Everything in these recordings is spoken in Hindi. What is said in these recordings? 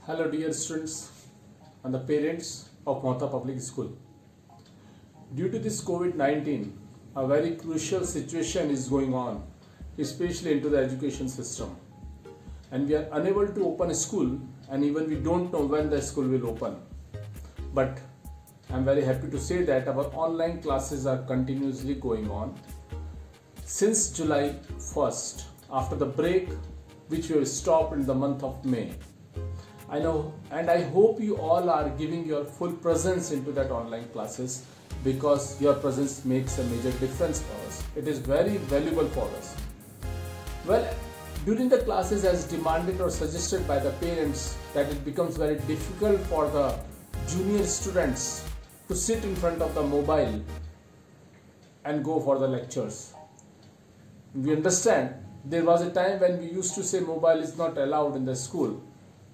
Hello dear students and the parents of Mohta Public School. Due to this COVID-19, a very crucial situation is going on, especially into the education system. And we are unable to open a school, and even we don't know when the school will open. But I'm very happy to say that our online classes are continuously going on since July 1st, after the break which we have stopped in the month of May. I know, and I hope you all are giving your full presence into that online classes, because your presence makes a major difference for us. It is very valuable for us. Well, during the classes, as demanded or suggested by the parents, that it becomes very difficult for the junior students to sit in front of the mobile and go for the lectures. We understand there was a time when we used to say mobile is not allowed in the school,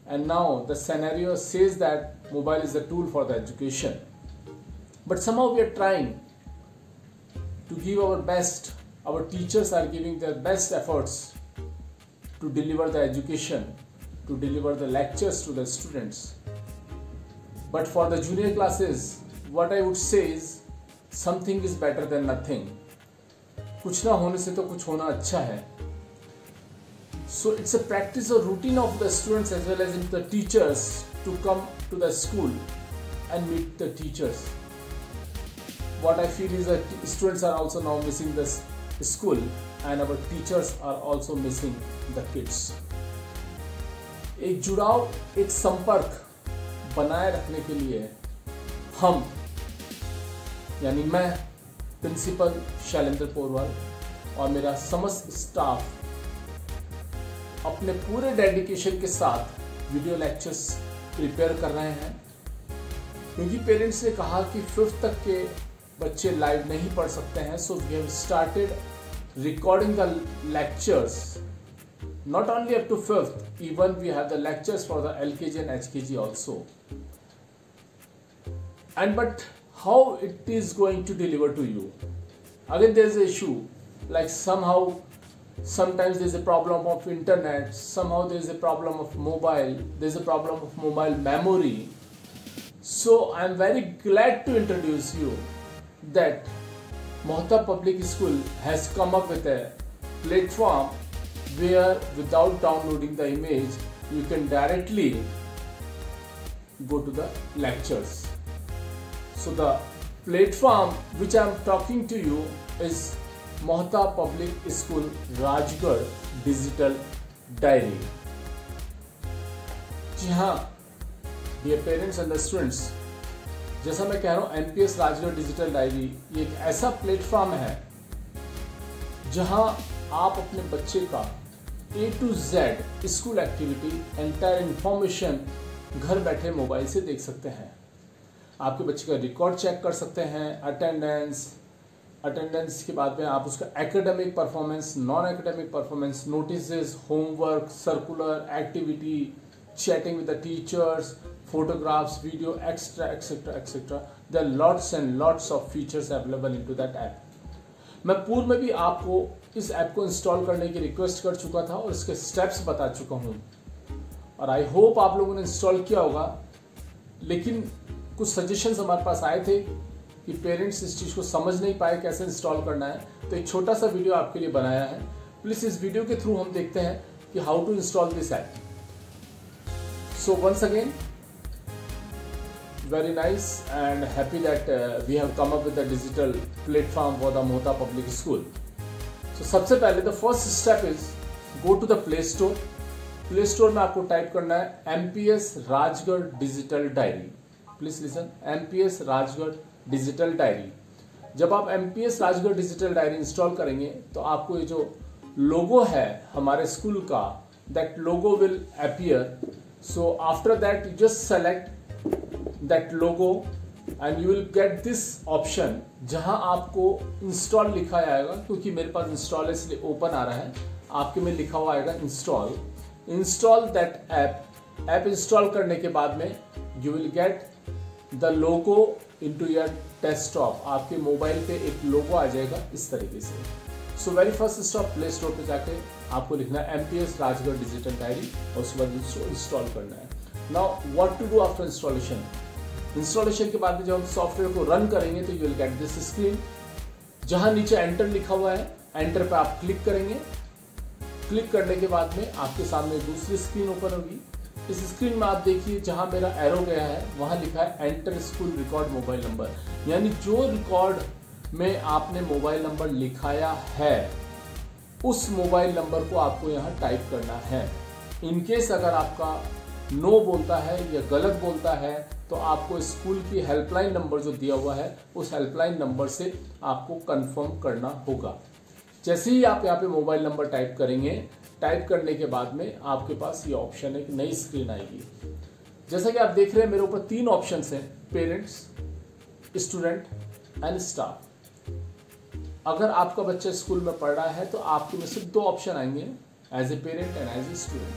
and now the scenario says that mobile is a tool for the education. But somehow we are trying to give our best. Our teachers are giving their best efforts to deliver the education, to deliver the lectures to the students. But for the junior classes, what I would say is something is better than nothing. कुछ ना होने से तो कुछ होना अच्छा है. So it's a practice or routine of the students as well as the teachers to come to the school and meet the teachers. What I feel is that students are also now missing the school, and our teachers are also missing the kids. एक जुड़ाव, एक संपर्क बनाए रखने के लिए हम, यानी मैं प्रिंसिपल शैलेंद्र पोरवाल और मेरा समस्त स्टाफ अपने पूरे डेडिकेशन के साथ वीडियो लेक्चर्स प्रिपेयर कर रहे हैं, क्योंकि पेरेंट्स ने कहा कि 5th तक के बच्चे लाइव नहीं पढ़ सकते हैं. So we have started recording the lectures not only up to 5th, even we have the lectures for the LKG and HKG also. And but how it is going to deliver to you? Again, there is an issue, like sometimes there is a problem of internet, somehow there is a problem of mobile, there is a problem of mobile memory. So I am very glad to introduce you that Mohta Public School has come up with a platform where without downloading the image you can directly go to the lectures. So the platform which I am talking to you is Mohta Public School Rajgarh Digital Diary. जी हाँ, dear parents and the students, जैसा मैं कह रहा हूँ MPS राजगढ़ डिजिटल डायरी ये एक ऐसा प्लेटफॉर्म है जहां आप अपने बच्चे का A to Z school activity entire information घर बैठे मोबाइल से देख सकते हैं. आपके बच्चे का रिकॉर्ड चेक कर सकते हैं, अटेंडेंस के बाद में आप उसका academic performance, non academic performance, notices, homework, circular, activity, chatting with the teachers, photographs, video, extra, etc. There are lots and lots of features available into that app. मैं पूर्व में भी आपको इस ऐप को इंस्टॉल करने की रिक्वेस्ट कर चुका था और इसके स्टेप्स बता चुका हूँ, और आई होप आप लोगों ने इंस्टॉल किया होगा. लेकिन कुछ सजेशंस हमारे पास आए थे कि पेरेंट्स इस चीज़ को समझ नहीं पाए कैसे इंस्टॉल करना है, तो एक छोटा सा वीडियो आपके लिए बनाया है. प्लीज़ इस वीडियो के थ्रू हम देखते हैं कि how to install this app. So once again, very nice and happy that we have come up with a digital platform for the Mohta Public School. So सबसे पहले the first step is go to the Play Store. Play Store में आपको टाइप करना है MPS Rajgarh digital diary. Please listen, MPS Rajgarh digital diary. जब आप MPS Rajgarh digital diary install करेंगे तो आपको ये जो लोगो है हमारे स्कूल का, that logo will appear. So after that you just select that logo and you will get this option जहां आपको इंस्टॉल लिखा आएगा, क्योंकि मेरे पास इंस्टॉल इसलिए ओपन आ रहा है. आपके में लिखा हुआ आएगा इंस्टॉल दैट ऐप इंस्टॉल करने के बाद में you will get the logo into your desktop. आपके मोबाइल पे एक लोगो आ जाएगा इस तरीके से. So very first stop, play store पे जाके आपको लिखना है MPS राजगढ़ डिजिटल डायरी और उसके बाद इसको इंस्टॉल करना है. Now what to do after installation. Installation के बाद में जब हम सॉफ्टवेयर को रन करेंगे तो you will get this screen, जहां नीचे एंटर लिखा हुआ है, एंटर पे आप क्लिक करेंगे। क्लिक करने के बाद में आपके सामने दूसरी स्क्रीन ओपन होगी। इस स्क्रीन में आप देखिए जहां मेरा एरो गया है वहां लिखा है enter school record mobile number, यानी जो रिकॉर्ड में आपने मोबाइल नंबर लिखाया है उस मोबाइल नंबर को आपको यहाँ टाइप करना है। इनकेस अगर आपका नो बोलता है या गलत बोलता है तो आपको स्कूल की हेल्पलाइन नंबर जो दिया हुआ है उस हेल्पलाइन नंबर से आपको कंफर्म करना होगा। जैसे ही आप यहाँ पे मोबाइल नंबर टाइप करेंगे, टाइप करने के बाद में आपके पास ये ऑप्शन एक नई स्क्रीन आएगी। जैसा कि आप देख रहे हैं मेरे ऊपर 3 ऑप्शन हैं, पेरेंट्स, स्टूडेंट एंड स्टाफ। अगर आपका बच्चा स्कूल में पढ़ रहा है तो आपके में सिर्फ 2 ऑप्शन आएंगे, as a parent and as a student.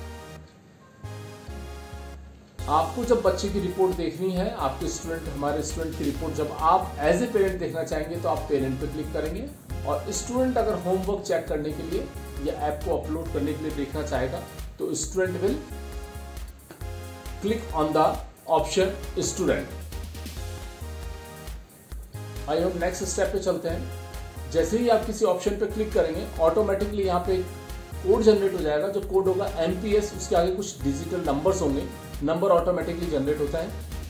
आपको जब बच्चे की रिपोर्ट देखनी है, आपके स्टूडेंट, हमारे स्टूडेंट की रिपोर्ट जब आप एज ए पेरेंट देखना चाहेंगे तो आप पेरेंट पे क्लिक करेंगे, और स्टूडेंट अगर होमवर्क चेक करने के लिए या ऐप को अपलोड करने के लिए देखना चाहेगा तो student will click on the option student. I hope next step पे चलते हैं। जैसे ही आप किसी ऑप्शन पे क्लिक करेंगे ऑटोमेटिकली यहाँ पे कोड जनरेट हो जाएगा, जो कोड होगा MPS, उसके आगे कुछ डिजिटल नंबर्स होंगे, नंबर ऑटोमेटिकली जनरेट होता है,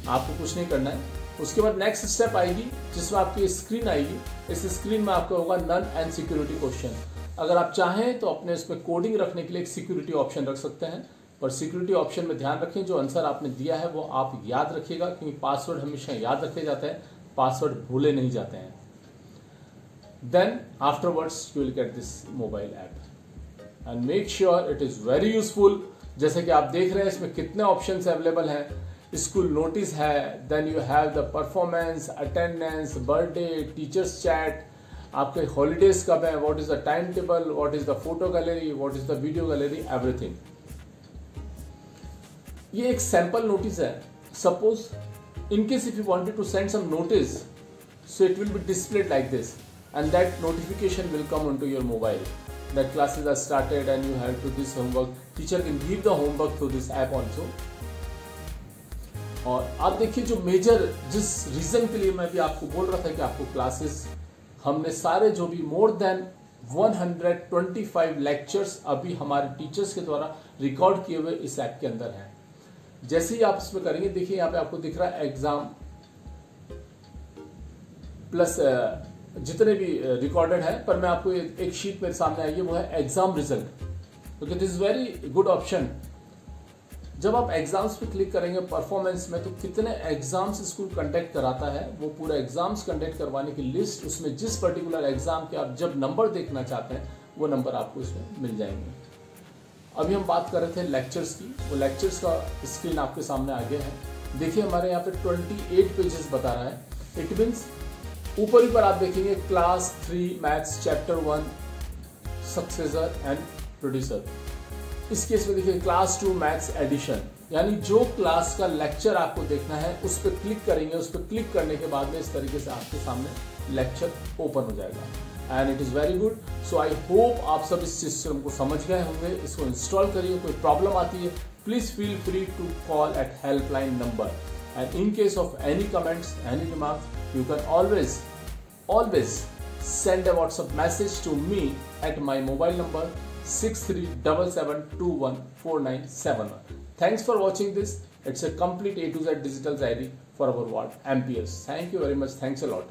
आपको कुछ नहीं करना है। उसके बाद नेक्स्ट स्टेप आएगी जिसमें आपकी स्क्रीन आएगी। इस स्क्रीन में आपका होगा नन एंड सिक्योरिटी क्वेश्चन। अगर आप चाहें तो अपने उसमें कोडिंग रखने के लिए एक सिक्योरिटी ऑप्शन रख सकते हैं, पर सिक्योरिटी ऑप्शन में ध्यान रखें जो आंसर आपने दिया है वो आप याद रखिएगा, क्योंकि पासवर्ड हमेशा याद रखे जाते हैं, पासवर्ड भूले नहीं जाते हैं। Then afterwards you will get this mobile app and make sure it is very useful. जैसे कि आप देख रहे हैं इसमें कितने ऑप्शंस अवेलेबल हैं। स्कूल नोटिस है, then you have the performance, attendance, birthday, teachers chat, आपके हॉलीडेज कब है, what is the time table, what is the photo gallery, what is the video gallery, everything. ये एक सैंपल नोटिस है। Suppose in case if you wanted to send some notice, so it will be displayed like this and that notification will come onto your mobile that classes are started and you have to this homework. Teacher can give the homework through this app also. और आप देखिए जो मेजर जिस रीजन के लिए मैं भी आपको बोल रहा था कि आपको क्लासेस, हमने सारे जो भी मोर देन 125 लेक्चर्स अभी हमारे टीचर्स के द्वारा रिकॉर्ड किए हुए इस ऐप के अंदर हैं। जैसे ही आप इसमें करेंगे, देखिए यहाँ पे आपको दिख रहा है एग्जाम प्लस जितने भी रिकॉर्डेड है, पर मैं आपको एक शीट मेरे सामने आई है वो है exam result. Okay, this is very good option. जब आप एग्जाम्स पे क्लिक करेंगे परफॉर्मेंस में, तो कितने एग्जाम्स स्कूल कंडक्ट कराता है वो पूरा एग्जाम्स कंडक्ट करवाने की लिस्ट, उसमें जिस पर्टिकुलर एग्जाम के आप जब नंबर देखना चाहते हैं वो नंबर आपको इसमें मिल जाएंगे। अभी हम बात कर रहे थे लेक्चर्स की, वो लेक्चर्स का स्क्रीन आपके सामने आ गया है। देखिए हमारे यहाँ पे 28 पेजेस बता रहा है। इट मीन्स ऊपर ही पर आप देखेंगे class 3 maths chapter 1 successor and producer. इस केस में देखिए क्लास 2 मैथ्स एडिशन, यानी जो क्लास का लेक्चर आपको देखना है उस पर क्लिक करेंगे। उस पर क्लिक करने के बाद में इस तरीके से आपके सामने लेक्चर ओपन हो जाएगा and it is very good. So I hope आप सब इस सिस्टम को समझ गए होंगे। इसको इंस्टॉल करिए। कोई प्रॉब्लम आती है please feel free to call at helpline number and in case of any comments, any remarks, you can always send a WhatsApp message to me at my mobile number 6377214971. Thanks for watching this. It's a complete A to Z digital diary for our ward Amperes. Thank you very much. Thanks a lot.